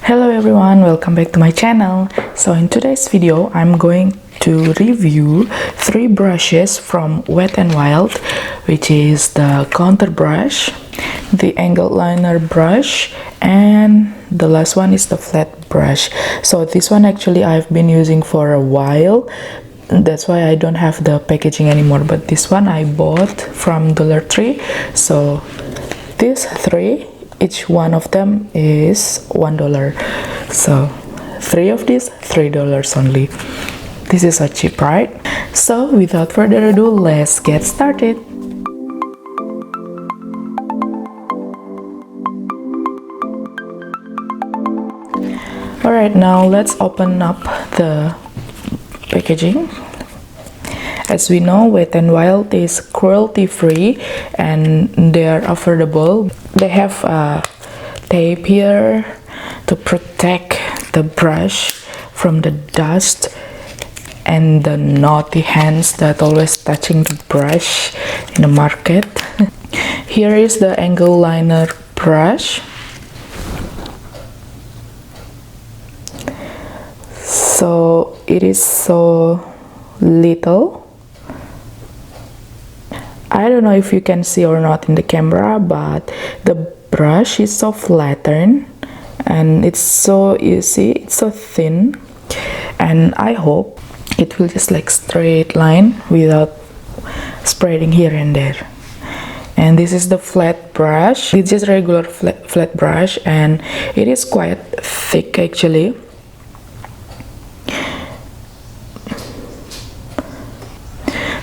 Hello everyone, welcome back to my channel. So in today's video I'm going to review 3 brushes from Wet n Wild, which is the contour brush, the angled liner brush, and the last one is the flat brush. So this one actually I've been using for a while, that's why I don't have the packaging anymore, but this one I bought from Dollar Tree. So these 3, each one of them is $1, so 3 of these $3 only. This is so cheap, right? So without further ado, let's get started. Alright, now let's open up the packaging. As we know, Wet n Wild is cruelty-free and they are affordable. They have a tape here to protect the brush from the dust and the naughty hands that always touching the brush in the market. Here is the angle liner brush. So it is so little. I don't know if you can see or not in the camera, but the brush is so flattened and it's so, you see, it's so thin, and I hope it will just like straight line without spreading here and there. And this is the flat brush. It's just regular flat brush and it is quite thick actually.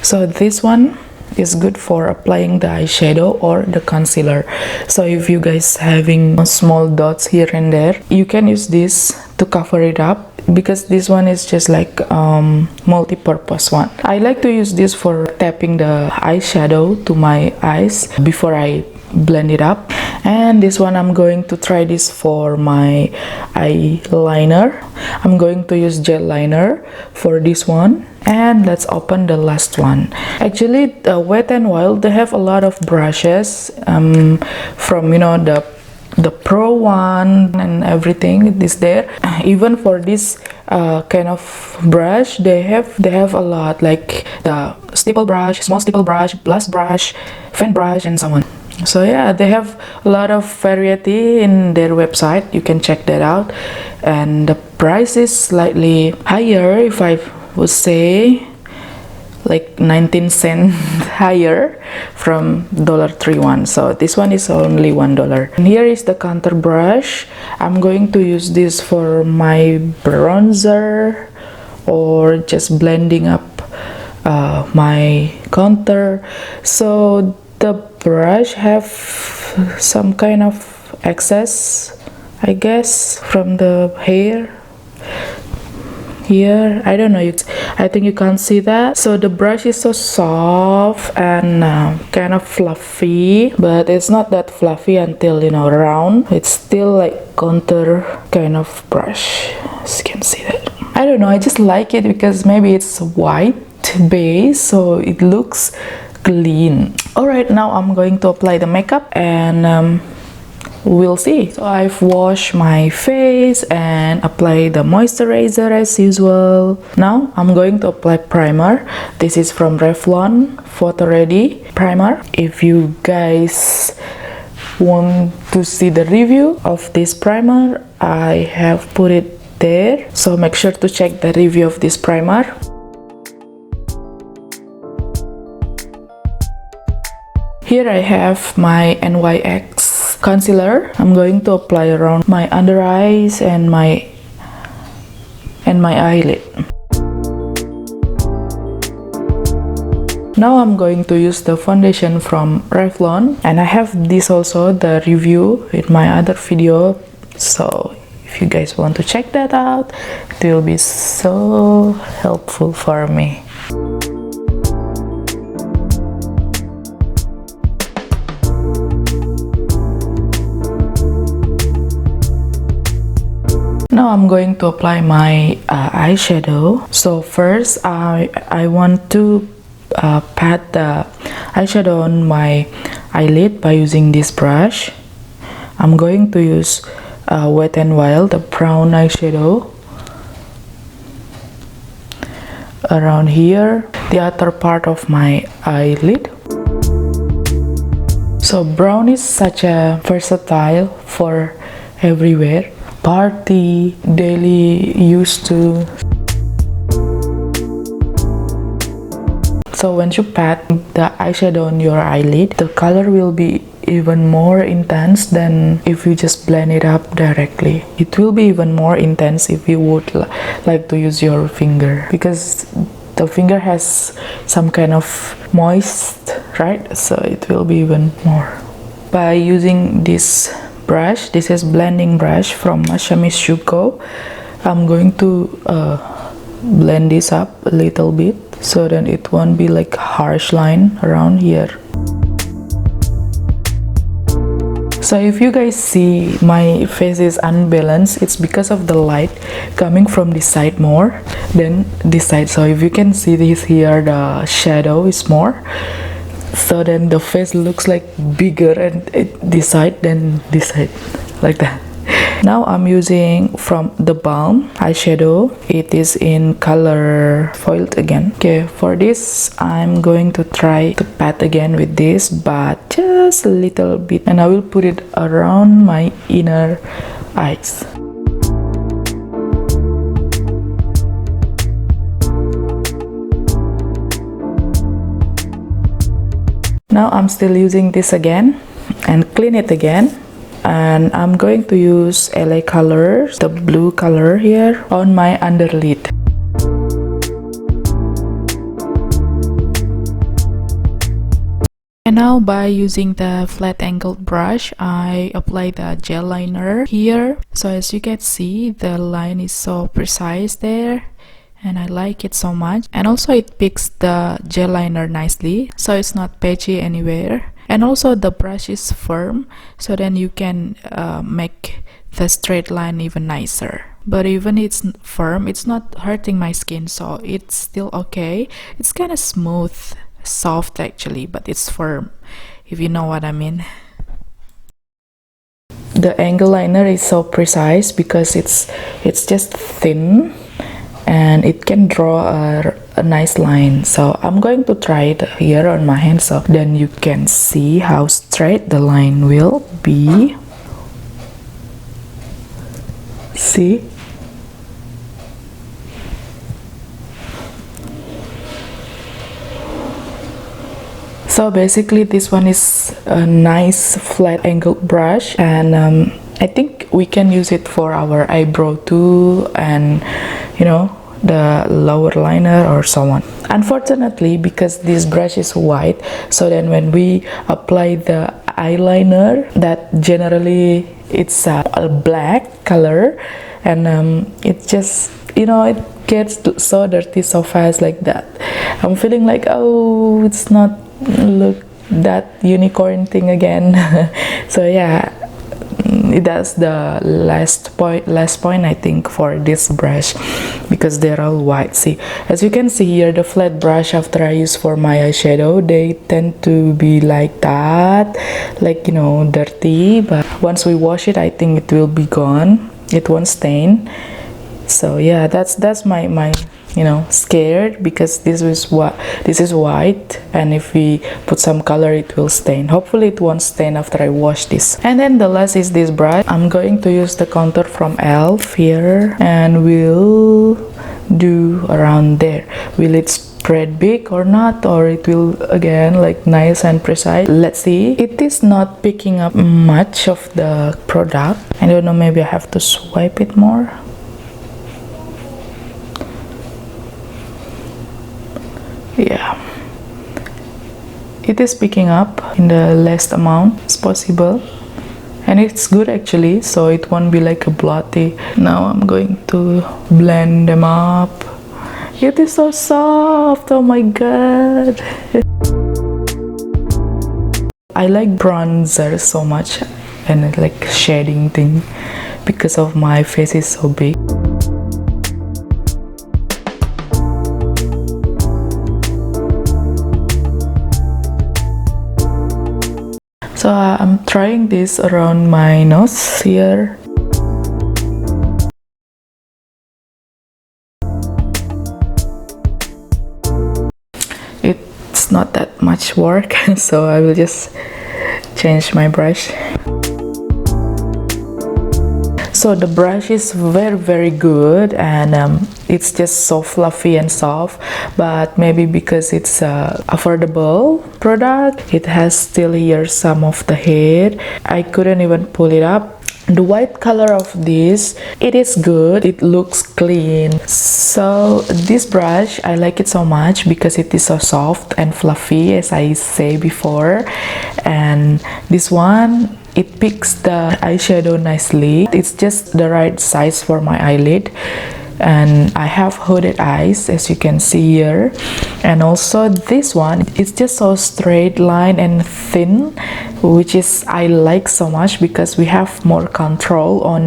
So this one is good for applying the eyeshadow or the concealer. So if you guys having small dots here and there, you can use this to cover it up, because this one is just like multi-purpose one. I like to use this for tapping the eyeshadow to my eyes before I blend it up. And this one I'm going to try this for my eyeliner. I'm going to use gel liner for this one. And let's open the last one. Actually, Wet n Wild, they have a lot of brushes from, you know, the pro one and everything is there. Even for this kind of brush, they have a lot, like the stipple brush, small stipple brush, blast brush, fan brush, and so on. So yeah, they have a lot of variety in their website. You can check that out. And the price is slightly higher, if I would say, like 19 cents higher from Dollar Tree one. So this one is only $1. And here is the contour brush. I'm going to use this for my bronzer or just blending up my contour. So the brush have some kind of excess, I guess, from the hair here. I don't know, I think you can't see that. So the brush is so soft and kind of fluffy, but it's not that fluffy until, you know, round. It's still like contour kind of brush, as you can see that. I don't know, I just like it because maybe it's white base, so it looks clean. Alright, now I'm going to apply the makeup and we'll see. So I've washed my face and apply the moisturizer as usual. Now I'm going to apply primer. This is from Revlon Photo Ready primer. If you guys want to see the review of this primer, I have put it there, so make sure to check the review of this primer. Here I have my NYX concealer. I'm going to apply around my under eyes and my eyelid. Now I'm going to use the foundation from Revlon, and I have this also, the review, in my other video. So if you guys want to check that out, it will be so helpful for me. Now I'm going to apply my eyeshadow. So first I want to pat the eyeshadow on my eyelid by using this brush. I'm going to use Wet n Wild, the brown eyeshadow around here, the other part of my eyelid. So brown is such a versatile for everywhere, party, daily use too. So when you pat the eyeshadow on your eyelid, the color will be even more intense than if you just blend it up directly. It will be even more intense if you would like to use your finger, because the finger has some kind of moist, right? So it will be even more. By using this brush, this is blending brush from Ashamis Shuko, I'm going to blend this up a little bit so that it won't be like harsh line around here. So if you guys see my face is unbalanced, it's because of the light coming from this side more than this side. So if you can see this here, the shadow is more, so then the face looks like bigger and this side than this side, like that. Now I'm using from the Balm eyeshadow. It is in color Foiled again. Okay, for this I'm going to try to pat again with this, but just a little bit, and I will put it around my inner eyes. Now I'm still using this again and clean it again. And I'm going to use LA colors, the blue color here, on my underlid. And now by using the flat angled brush, I apply the gel liner here. So as you can see, the line is so precise there, and I like it so much. And also it picks the gel liner nicely, so it's not patchy anywhere. And also the brush is firm, so then you can make the straight line even nicer. But even it's firm, it's not hurting my skin, so it's still okay. It's kind of smooth, soft actually, but it's firm, if you know what I mean. The angle liner is so precise because it's just thin and it can draw a nice line. So I'm going to try it here on my hand, so then you can see how straight the line will be. See? So basically this one is a nice flat angled brush, and I think we can use it for our eyebrow too, and you know, the lower liner or so on. Unfortunately, because this brush is white, so then when we apply the eyeliner, that generally it's a black color, and it just, you know, it gets so dirty so fast like that. I'm feeling like, oh, it's not look that unicorn thing again. So yeah, that's the last point I think for this brush, because they're all white. See, as you can see here, the flat brush after I use for my eyeshadow, they tend to be like that, like, you know, dirty, but once we wash it, I think it will be gone, it won't stain. So yeah, that's my you know, scared, because this is white, and if we put some color it will stain. Hopefully it won't stain after I wash this. And then the last is this brush. I'm going to use the contour from e.l.f. here, and we'll do around there. Will it spread big or not, or it will again like nice and precise? Let's see. It is not picking up much of the product. I don't know, maybe I have to swipe it more. Yeah, it is picking up in the less amount as possible, and it's good actually, so it won't be like a blotty. Now I'm going to blend them up. It is so soft, oh my god. I like bronzer so much, and like shading thing, because of my face is so big. So I'm trying this around my nose here. not that much work. So I will just change my brush. So the brush is very good, and it's just so fluffy and soft, but maybe because it's a affordable product, it has still here some of the hair. I couldn't even pull it up. The white color of this, it is good, it looks clean. So this brush, I like it so much because it is so soft and fluffy, as I say before. And this one, it picks the eyeshadow nicely. It's just the right size for my eyelid, and I have hooded eyes, as you can see here. And also this one, it's just so straight line and thin, which is I like so much because we have more control on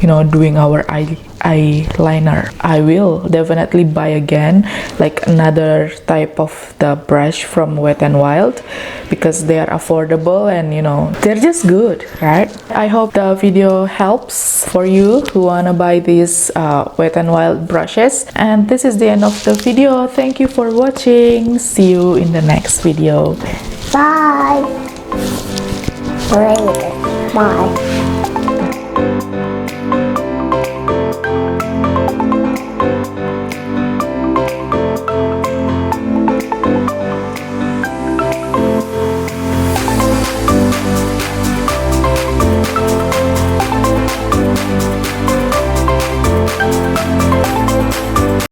you know, doing our eyeliner. I will definitely buy again like another type of the brush from Wet n Wild because they are affordable and, you know, they're just good, right? I hope the video helps for you who wanna buy these Wet n Wild brushes. And this is the end of the video. Thank you for watching. See you in the next video. Bye. Later. Bye.